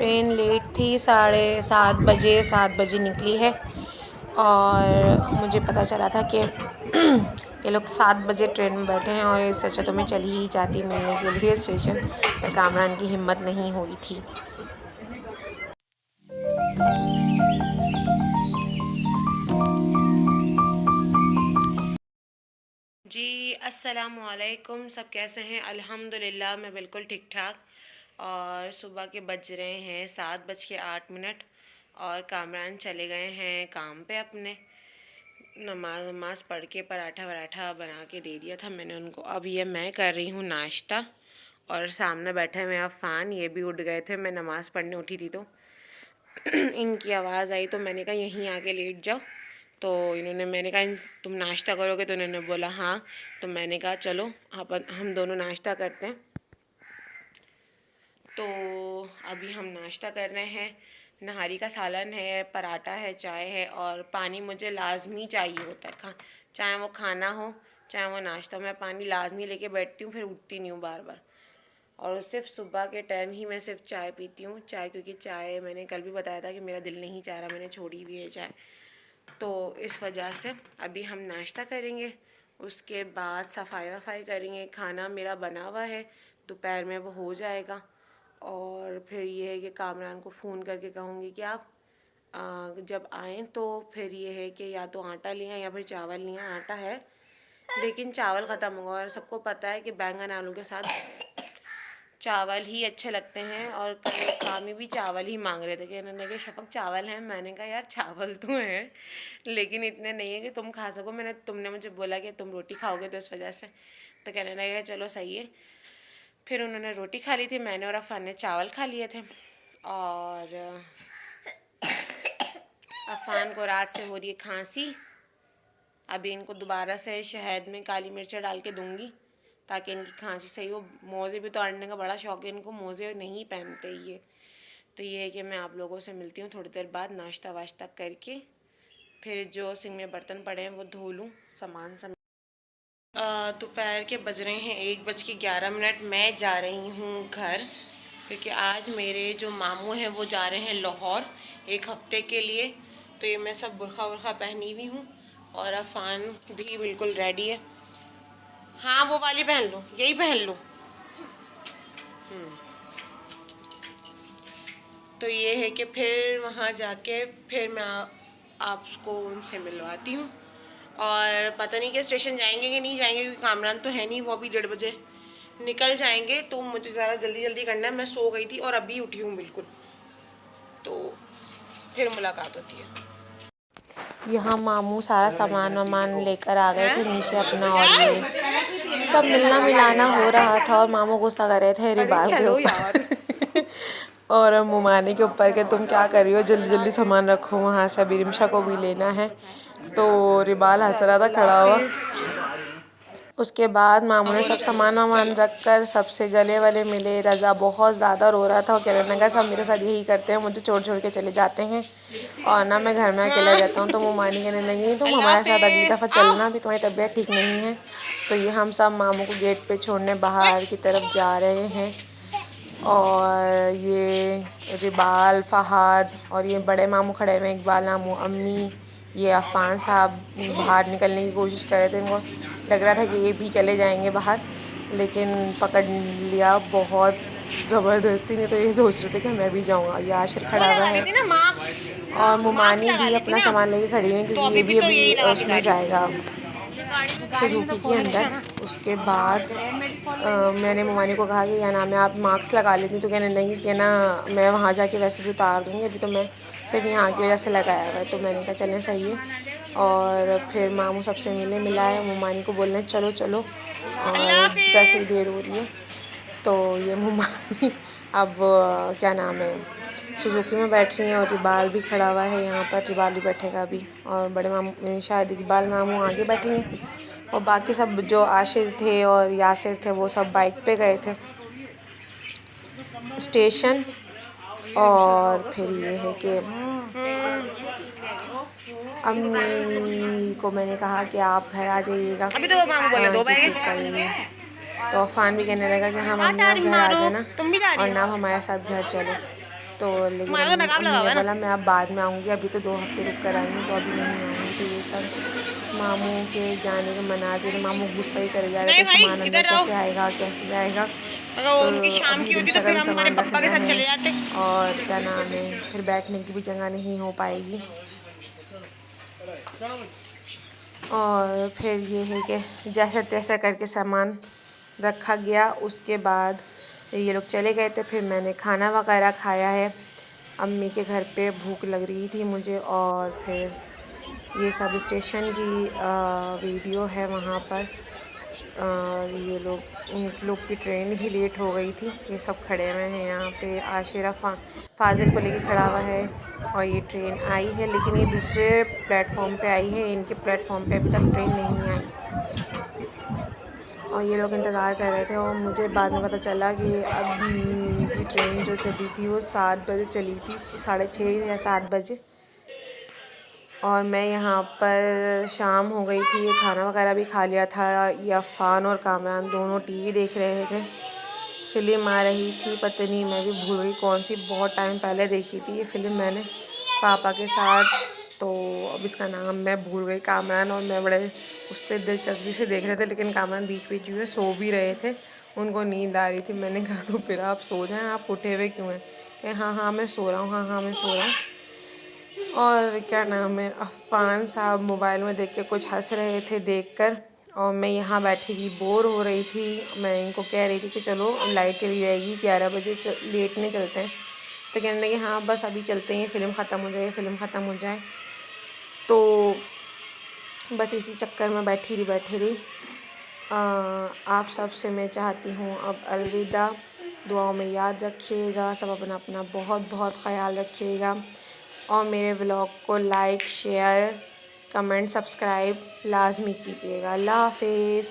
Train late थी, 7:30 बजे 7 बजे निकली है और मुझे पता चला था कि ये लोग 7 बजे ट्रेन में बैठे हैं और इससे अच्छा तो मैं चली ही जाती मिलने के लिए स्टेशन, पर कामरान की हिम्मत नहीं हुई थी। जी अस्सलामु अलैकुम, सब कैसे हैं? अल्हम्दुलिल्लाह मैं बिल्कुल ठीक ठाक। और सुबह के बज रहे हैं 7:08 और कामरान चले गए हैं काम पे अपने। नमाज पढ़ के पराठा वराठा बना के दे दिया था मैंने उनको। अब ये मैं कर रही हूँ नाश्ता और सामने बैठे हुए अफ़ान, ये भी उठ गए थे। मैं नमाज़ पढ़ने उठी थी तो इनकी आवाज़ आई तो मैंने कहा यहीं आके लेट जाओ। तो इन्होंने, मैंने कहा तुम नाश्ता करोगे? तो इन्होंने बोला हाँ। तो मैंने कहा चलो हम दोनों नाश्ता करते हैं। तो अभी हम नाश्ता कर रहे हैं। नहारी का सालन है, पराठा है, चाय है और पानी मुझे लाजमी चाहिए होता है। चाहे वो खाना हो चाहे वो नाश्ता, मैं पानी लाजमी लेके बैठती हूँ, फिर उठती नहीं हूँ बार बार। और सिर्फ सुबह के टाइम ही मैं सिर्फ चाय पीती हूँ। चाय, क्योंकि चाय मैंने कल भी बताया था कि मेरा दिल नहीं चाह रहा, मैंने छोड़ी हुई है चाय। तो इस वजह से अभी हम नाश्ता करेंगे, उसके बाद सफाई वफाई करेंगे। खाना मेरा बना हुआ है, दोपहर में वो हो जाएगा। और फिर ये है कि कामरान को फ़ोन करके कहूँगी कि आप जब आएँ तो फिर ये है कि या तो आटा लिया या फिर चावल लिया। आटा है लेकिन चावल ख़त्म होगा और सबको पता है कि बैंगन आलू के साथ चावल ही अच्छे लगते हैं। और कल कामी भी चावल ही मांग रहे थे कि इन्होंने कि शफक चावल हैं। मैंने कहा यार चावल तो हैं लेकिन इतने नहीं है कि तुम खा सको। तुमने मुझे बोला कि तुम रोटी खाओगे तो इस वजह से। तो कहने लगे चलो सही है। फिर उन्होंने रोटी खा ली थी, मैंने और अफ़ान ने चावल खा लिए थे। और अफ़ान को रात से हो रही है खांसी। अभी इनको दोबारा से शहद में काली मिर्च डाल के दूंगी ताकि इनकी खांसी सही हो। मोज़े भी तो अड़ने का बड़ा शौक है इनको, मोज़े नहीं पहनते ये। तो ये है कि मैं आप लोगों से मिलती हूँ थोड़ी देर बाद, नाश्ता वाश्ता करके फिर जो सिंक में बर्तन पड़े हैं वो धो लूँ, सामान सब। दोपहर के बज रहे हैं 1:11। मैं जा रही हूँ घर, क्योंकि आज मेरे जो मामू हैं वो जा रहे हैं लाहौर 1 हफ्ते के लिए। तो ये मैं सब बुरखा वुरखा पहनी हुई हूँ और अफ़ान भी बिल्कुल रेडी है। हाँ वो वाली पहन लो, यही पहन लो। तो ये है कि फिर वहाँ जाके फिर मैं आपको उनसे मिलवाती हूँ। और पता नहीं कि स्टेशन जाएंगे कि नहीं जाएंगे, क्योंकि कामरान तो है नहीं, वो अभी 1:30 बजे निकल जाएंगे। तो मुझे ज़रा जल्दी जल्दी करना है। मैं सो गई थी और अभी उठी हूँ बिल्कुल। तो फिर मुलाकात होती है। यहाँ मामू सारा सामान वामान लेकर आ गए थे नीचे अपना, और ये सब मिलना मिलाना हो रहा था और मामू गुस्सा कर रहे थे रिबाल के ऊपर और मुमानी के ऊपर कि तुम क्या कर रही हो, जल्दी जल्दी सामान रखो, वहाँ से अभी रिमशा को भी लेना है। तो रिबाल हंस रहा था खड़ा हुआ। उसके बाद मामू ने सब सामान वामान रख कर सबसे गले वाले मिले। रज़ा बहुत ज़्यादा रो रहा था और कहने लगा सब मेरे साथ यही करते हैं, मुझे छोड़ छोड़ के चले जाते हैं और ना मैं घर में अकेला रहता हूँ। तो मुमानी कहने लगी तुम हमारे साथ अगली दफ़ा चलना, भी तुम्हारी तबीयत ठीक नहीं है। तो ये हम सब मामू को गेट पे छोड़ने बाहर की तरफ जा रहे हैं। और ये रिबाल, फ़हाद और ये बड़े मामू खड़े हुए हैं, इकबाल मामू, अम्मी, ये अफ़ान साहब बाहर निकलने की कोशिश कर रहे थे। इनको लग रहा था कि ये भी चले जाएंगे बाहर, लेकिन पकड़ लिया बहुत ज़बरदस्ती ने। तो ये सोच रहे थे कि मैं भी जाऊँगा। ये आशिर खड़ा हुआ है और मुमानी भी अपना सामान लेके खड़ी हुई है, क्योंकि ये भी अभी उसमें जाएगा सुजुकी के अंदर। उसके बाद मैंने मुमानी को कहा कि क्या नाम है आप मास्क लगा लेती। तो कहने लगी कि ना मैं वहाँ जाके वैसे भी उतार दूँगी, अभी तो मैं सिर्फ यहाँ की वजह से लगाया हुआ है। तो मैंने कहा चलें सही है। और फिर मामू सबसे मिलाए, मुमानी को बोलने चलो चलो, और वैसे ही देर हो रही है। तो ये मुमानी अब क्या नाम है सुजुकी में बैठ रही हैं और रिबाल भी खड़ा हुआ है यहाँ पर। रिबाल भी बैठेगा अभी और बड़े मामू शायद इकबाल मामू आगे बैठेंगे और बाकी सब जो आशिर थे और यासिर थे वो सब बाइक पे गए थे स्टेशन। और फिर ये है कि अम्मी को मैंने कहा कि आप घर आ जाइएगा, अभी तो मामू बोले 2 बजे। तो अफ़ान भी कहने लगा कि हाँ मम्मी आप घर आ जाना और ना हमारे साथ घर चलो। तो लेकिन अम्मी ने बोला मैं अब बाद में आऊँगी, अभी तो 2 हफ्ते रुक कर आई हूँ तो अभी नहीं आऊँगी। तो ये सब मामू के जाने के मनाते थे। मामू गुस्सा ही करे जा रहे थे, सामान अंदर कैसे आएगा कैसे जाएगा। तो उनकी शाम अभी की होती तो रिक्शा का फिर भी हम तुम्हारे सामान पप्पा के रखना साथ है चले जाते। और क्या नाम है, फिर बैठने की भी जगह नहीं हो पाएगी। और फिर ये है कि जैसा तैसा करके सामान रखा गया। उसके बाद ये लोग चले गए थे, फिर मैंने खाना वगैरह खाया है। अम्मी के घर पे भूख लग रही थी मुझे। और फिर ये सब स्टेशन की वीडियो है वहाँ पर। ये लोग, उन लोग की ट्रेन ही लेट हो गई थी। ये सब खड़े हुए हैं यहाँ पे। आशिरा फाजिल को लेके खड़ा हुआ है और ये ट्रेन आई है, लेकिन ये दूसरे प्लेटफॉर्म पे आई है, इनके प्लेटफॉर्म पे अभी तक ट्रेन नहीं आई। और ये लोग इंतज़ार कर रहे थे और मुझे बाद में पता चला कि अब इनकी ट्रेन जो चली थी वो 7 बजे चली थी, 6:30 या 7 बजे। और मैं यहाँ पर शाम हो गई थी, खाना वगैरह भी खा लिया था। ये अफ़ान और कामरान दोनों टीवी देख रहे थे। फ़िल्म आ रही थी, पता नहीं, मैं भी भूल गई कौन सी, बहुत टाइम पहले देखी थी ये फ़िल्म मैंने पापा के साथ। तो अब इसका नाम मैं भूल गई। कामरान और मैं बड़े उससे दिलचस्पी से देख रहे थे, लेकिन कामरान बीच बीच में सो भी रहे थे, उनको नींद आ रही थी। मैंने कहा तो फिर आप सो जाएं, आप उठे हुए क्यों हैं? कि हाँ हाँ मैं सो रहा हूँ, हाँ हाँ मैं सो रहा हूँ। और क्या नाम है, अफ़ान साहब मोबाइल में देख के कुछ हंस रहे थे देखकर। और मैं यहाँ बैठी हुई बोर हो रही थी। मैं इनको कह रही थी कि चलो लाइट चली जाएगी, 11 बजे लेटने चलते हैं। तो कहने लगे हाँ बस अभी चलते हैं, फ़िल्म ख़त्म हो जाए, फ़िल्म ख़त्म हो जाए। तो बस इसी चक्कर में बैठी रही। आप सब से मैं चाहती हूँ अब अलविदा। दुआओं में याद रखिएगा, सब अपना अपना बहुत बहुत ख़याल रखिएगा। और मेरे व्लॉग को लाइक, शेयर, कमेंट, सब्सक्राइब लाजमी कीजिएगा। अल्लाह हाफिज़।